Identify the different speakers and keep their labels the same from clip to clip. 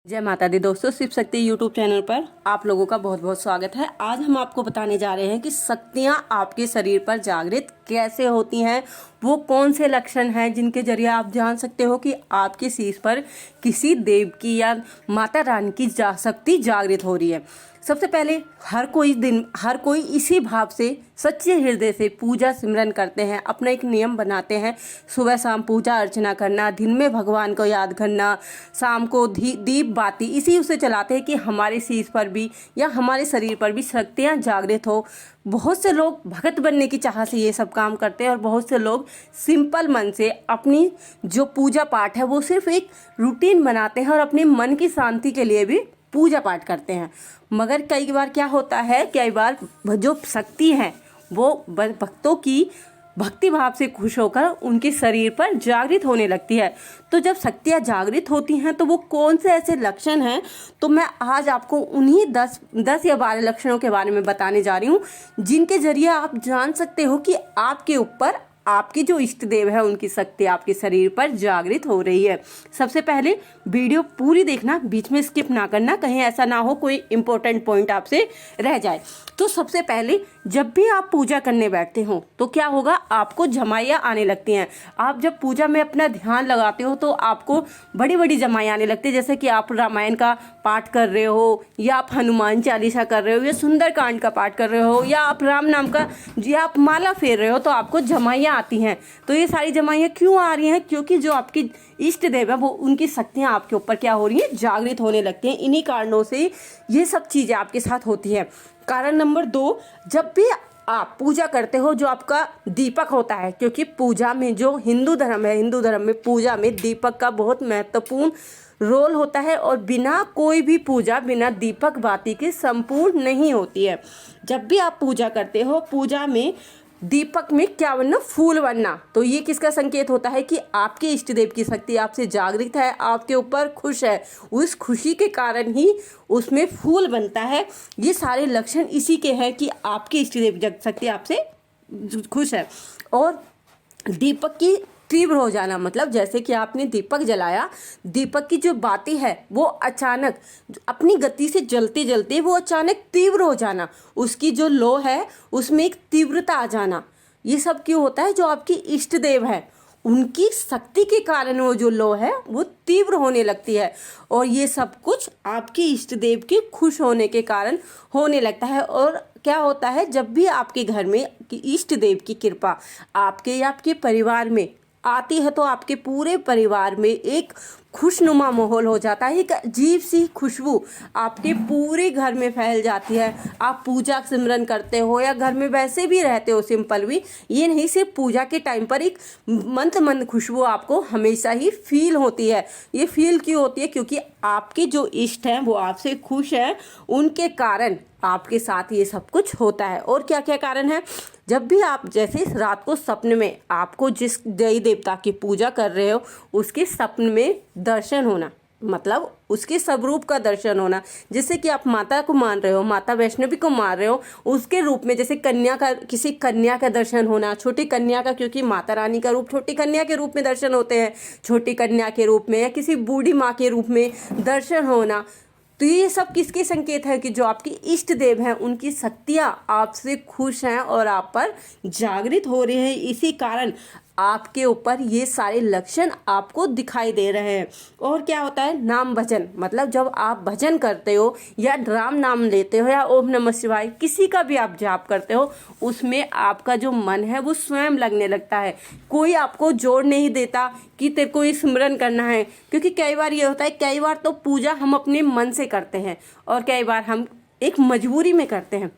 Speaker 1: जय माता दी दोस्तों, शिव शक्ति यूट्यूब चैनल पर आप लोगों का बहुत बहुत स्वागत है। आज हम आपको बताने जा रहे हैं कि शक्तियां आपके शरीर पर जागृत कैसे होती हैं, वो कौन से लक्षण हैं जिनके जरिए आप जान सकते हो कि आपके शीश पर किसी देव की या माता रानी की शक्ति जागृत हो रही है। सबसे पहले हर कोई इसी भाव से सच्चे हृदय से पूजा सिमरन करते हैं, अपना एक नियम बनाते हैं। सुबह शाम पूजा अर्चना करना, दिन में भगवान को याद करना, शाम को दीप बाती इसी उसे चलाते हैं कि हमारे शीश पर भी या हमारे शरीर पर भी शक्तियाँ जागृत हो। बहुत से लोग भगत बनने की चाह से ये सब काम करते हैं और बहुत से लोग सिंपल मन से अपनी जो पूजा पाठ है वो सिर्फ एक रूटीन बनाते हैं और अपने मन की शांति के लिए भी पूजा पाठ करते हैं। मगर कई बार क्या होता है, कई बार जो शक्ति है वो भक्तों की भक्ति भाव से खुश होकर उनके शरीर पर जागृत होने लगती है। तो जब शक्तियाँ जागृत होती हैं तो वो कौन से ऐसे लक्षण हैं, तो मैं आज आपको उन्हीं 10 या 12 लक्षणों के बारे में बताने जा रही हूँ, जिनके जरिए आप जान सकते हो कि आपके ऊपर आपके जो इष्ट देव है उनकी शक्ति आपके शरीर पर जागृत हो रही है। सबसे पहले वीडियो पूरी देखना, बीच में स्किप ना करना, कहीं ऐसा ना हो कोई इंपॉर्टेंट पॉइंट आपसे रह जाए। तो सबसे पहले जब भी आप पूजा करने बैठते हो तो क्या होगा, आपको जमाइयाँ आने लगती हैं। आप जब पूजा में अपना ध्यान लगाते हो तो आपको बड़ी बड़ी जमाइयाँ आने लगती है, जैसे कि आप रामायण का पाठ कर रहे हो या आप हनुमान चालीसा कर रहे हो या सुंदरकांड का पाठ कर रहे हो या आप राम नाम का या आप माला फेर रहे हो, तो आपको जमाइयाँ आती हैं। तो ये सारी जमाइयाँ क्यों आ रही हैं? क्योंकि जो आपकी इष्ट देव है वो उनकी शक्तियाँ आपके ऊपर क्या हो रही हैं, जागृत होने लगती हैं। इन्हीं कारणों से ये सब चीज़ें आपके साथ होती हैं। कारण नंबर 2, जब भी आप पूजा करते हो जो आपका दीपक होता है, क्योंकि पूजा में जो हिंदू धर्म है, हिंदू धर्म में पूजा में दीपक का बहुत महत्वपूर्ण रोल होता है और बिना कोई भी पूजा बिना दीपक बाती के संपूर्ण नहीं होती है। जब भी आप पूजा करते हो, पूजा में दीपक में क्या बनना, फूल बनना, तो ये किसका संकेत होता है कि आपके इष्ट देव की शक्ति आपसे जागृत है, आपके ऊपर खुश है, उस खुशी के कारण ही उसमें फूल बनता है। ये सारे लक्षण इसी के हैं कि आपके इष्ट देव शक्ति आपसे खुश है। और दीपक की तीव्र हो जाना, मतलब जैसे कि आपने दीपक जलाया, दीपक की जो बाती है वो अचानक अपनी गति से जलते जलते वो अचानक तीव्र हो जाना, उसकी जो लो है उसमें एक तीव्रता आ जाना। ये सब क्यों होता है? जो आपकी इष्ट देव है उनकी शक्ति के कारण वो जो लो है वो तीव्र होने लगती है और ये सब कुछ आपके इष्ट देव के खुश होने के कारण होने लगता है। और क्या होता है, जब भी आपके घर में इष्ट देव की कृपा आपके या आपके परिवार में आती है तो आपके पूरे परिवार में एक खुशनुमा माहौल हो जाता है, एक अजीब सी खुशबू आपके पूरे घर में फैल जाती है। आप पूजा सिमरन करते हो या घर में वैसे भी रहते हो सिंपल भी, ये नहीं सिर्फ पूजा के टाइम पर एक मंद खुशबू आपको हमेशा ही फील होती है। ये फील क्यों होती है? क्योंकि आपके जो इष्ट हैं वो आपसे खुश हैं, उनके कारण आपके साथ ये सब कुछ होता है। और क्या क्या कारण है? जब भी आप जैसे रात को सपने में आपको जिस देवी देवता की पूजा कर रहे हो उसके सपने में दर्शन होना, मतलब उसके स्वरूप का दर्शन होना, जैसे कि आप माता को मान रहे हो, माता वैष्णवी को मान रहे हो, उसके रूप में जैसे कन्या का, किसी कन्या का दर्शन होना, छोटी कन्या का, क्योंकि माता रानी का रूप छोटी कन्या के रूप में दर्शन होते हैं, छोटी कन्या के रूप में या किसी बूढ़ी माँ के रूप में दर्शन होना। तो ये सब किसके संकेत है कि जो आपकी इष्ट देव हैं उनकी शक्तियाँ आपसे खुश हैं और आप पर जागृत हो रही हैं। इसी कारण आपके ऊपर ये सारे लक्षण आपको दिखाई दे रहे हैं। और क्या होता है, नाम भजन, मतलब जब आप भजन करते हो या राम नाम लेते हो या ओम नमः शिवाय किसी का भी आप जाप करते हो, उसमें आपका जो मन है वो स्वयं लगने लगता है। कोई आपको जोड़ नहीं देता कि तेरे को ये सिमरन करना है, क्योंकि कई बार ये होता है, कई बार तो पूजा हम अपने मन से करते हैं और कई बार हम एक मजबूरी में करते हैं।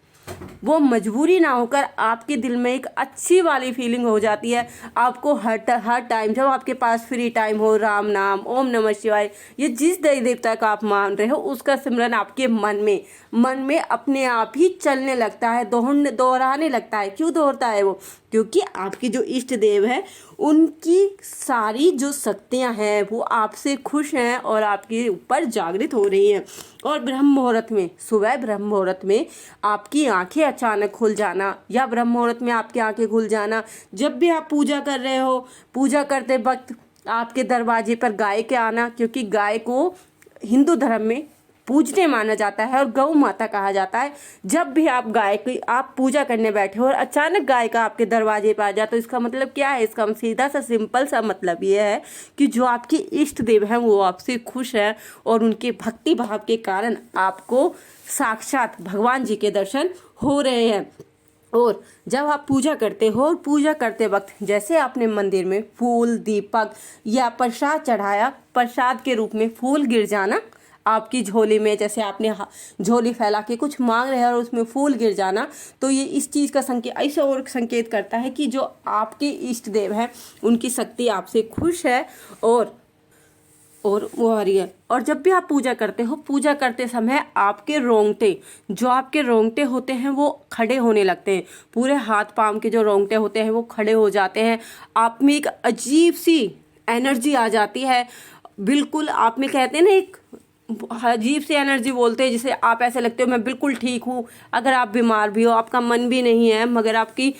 Speaker 1: वो मजबूरी ना होकर आपके दिल में एक अच्छी वाली फीलिंग हो जाती है। आपको हर टाइम जब आपके पास फ्री टाइम हो, राम नाम, ओम नमः शिवाय, ये जिस देवी देवता का आप मान रहे हो उसका सिमरन आपके मन में अपने आप ही चलने लगता है, दोहराने लगता है। क्यों दोहरता है वो? क्योंकि आपकी जो इष्ट देव है उनकी सारी जो शक्तियाँ हैं वो आपसे खुश हैं और आपके ऊपर जागृत हो रही हैं। और ब्रह्म मुहूर्त में, सुबह ब्रह्म मुहूर्त में आपकी आंखें अचानक खुल जाना या ब्रह्म मुहूर्त में आपकी आंखें खुल जाना, जब भी आप पूजा कर रहे हो, पूजा करते वक्त आपके दरवाजे पर गाय के आना, क्योंकि गाय को हिंदू धर्म में पूजनीय माना जाता है और गौ माता कहा जाता है। जब भी आप गाय की आप पूजा करने बैठे हो और अचानक गाय का आपके दरवाजे पर आ जाए तो इसका मतलब क्या है? इसका सीधा सा सिंपल सा मतलब ये है कि जो आपके इष्ट देव हैं वो आपसे खुश है और उनके भक्ति भाव के कारण आपको साक्षात भगवान जी के दर्शन हो रहे हैं। और जब आप पूजा करते हो और पूजा करते वक्त जैसे आपने मंदिर में फूल, दीपक या प्रसाद चढ़ाया, प्रसाद के रूप में फूल गिर जाना आपकी झोली में, जैसे आपने झोली फैला के कुछ मांग रहे हैं और उसमें फूल गिर जाना, तो ये इस चीज़ का संकेत, ऐसा और संकेत करता है कि जो आपके इष्ट देव हैं उनकी शक्ति आपसे खुश है और वो आ रही है। और जब भी आप पूजा करते हो, पूजा करते समय आपके रोंगटे, जो आपके रोंगटे होते हैं वो खड़े होने लगते हैं। पूरे हाथ पांव के जो रोंगटे होते हैं वो खड़े हो जाते हैं। आप में एक अजीब सी एनर्जी आ जाती है। बिल्कुल आप में कहते हैं ना, एक अजीब सी एनर्जी बोलते हैं, जिसे आप ऐसे लगते हो मैं बिल्कुल ठीक हूँ। अगर आप बीमार भी हो, आपका मन भी नहीं है, मगर आपकी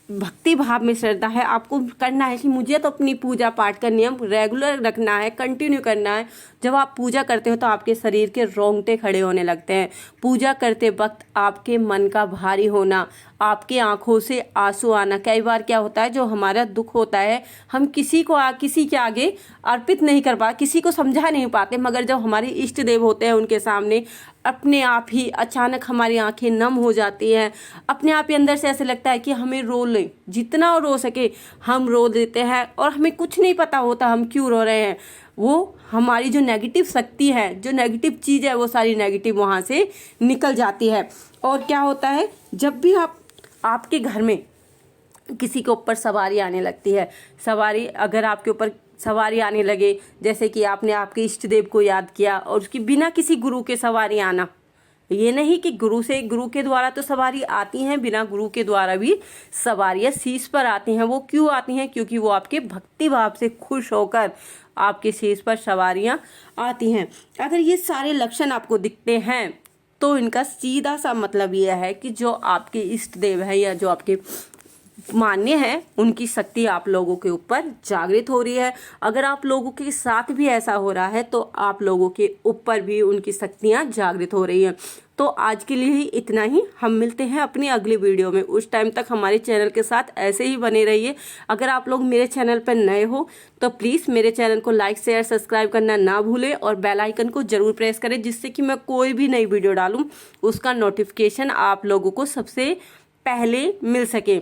Speaker 1: भक्ति भाव में श्रद्धा है, आपको करना है कि मुझे तो अपनी पूजा पाठ का नियम रेगुलर रखना है, कंटिन्यू करना है। जब आप पूजा करते हो तो आपके शरीर के रोंगटे खड़े होने लगते हैं। पूजा करते वक्त आपके मन का भारी होना, आपकी आंखों से आंसू आना। कई बार क्या होता है, जो हमारा दुख होता है हम किसी के आगे अर्पित नहीं कर पाते, किसी को समझा नहीं पाते, मगर जब हमारे इष्ट देव होते हैं उनके सामने अपने आप ही अचानक हमारी आंखें नम हो जाती हैं। अपने आप ही अंदर से ऐसे लगता है कि हमें रो ले, जितना रो सके हम रो देते हैं और हमें कुछ नहीं पता होता हम क्यों रो रहे हैं। वो हमारी जो नेगेटिव शक्ति है, जो नेगेटिव चीज़ है, वो सारी नेगेटिव वहाँ से निकल जाती है। और क्या होता है, जब भी आपके घर में किसी के ऊपर सवारी आने लगती है, सवारी अगर आपके ऊपर सवारी आने लगे, जैसे कि आपने आपके इष्ट देव को याद किया और उसकी बिना किसी गुरु के सवारी आना, ये नहीं कि गुरु के द्वारा तो सवारी आती हैं, बिना गुरु के द्वारा भी सवारियाँ शीश पर आती हैं। वो क्यों आती हैं? क्योंकि वो आपके भक्ति भाव से खुश होकर आपके शीश पर सवारियाँ आती हैं। अगर ये सारे लक्षण आपको दिखते हैं तो इनका सीधा सा मतलब यह है कि जो आपके इष्ट देव है या जो आपके मान्य है, उनकी शक्ति आप लोगों के ऊपर जागृत हो रही है। अगर आप लोगों के साथ भी ऐसा हो रहा है तो आप लोगों के ऊपर भी उनकी शक्तियां जागृत हो रही हैं। तो आज के लिए ही इतना ही। हम मिलते हैं अपनी अगली वीडियो में। उस टाइम तक हमारे चैनल के साथ ऐसे ही बने रहिए। अगर आप लोग मेरे चैनल पर नए हो तो प्लीज़ मेरे चैनल को लाइक, शेयर, सब्सक्राइब करना ना भूलें और बेल आइकन को ज़रूर प्रेस करें, जिससे कि मैं कोई भी नई वीडियो डालूँ उसका नोटिफिकेशन आप लोगों को सबसे पहले मिल सके।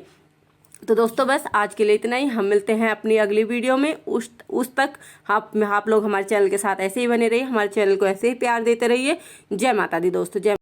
Speaker 1: तो दोस्तों बस आज के लिए इतना ही। हम मिलते हैं अपनी अगली वीडियो में। उस तक आप लोग हमारे चैनल के साथ ऐसे ही बने रहिए, हमारे चैनल को ऐसे ही प्यार देते रहिए। जय माता दी दोस्तों, जय।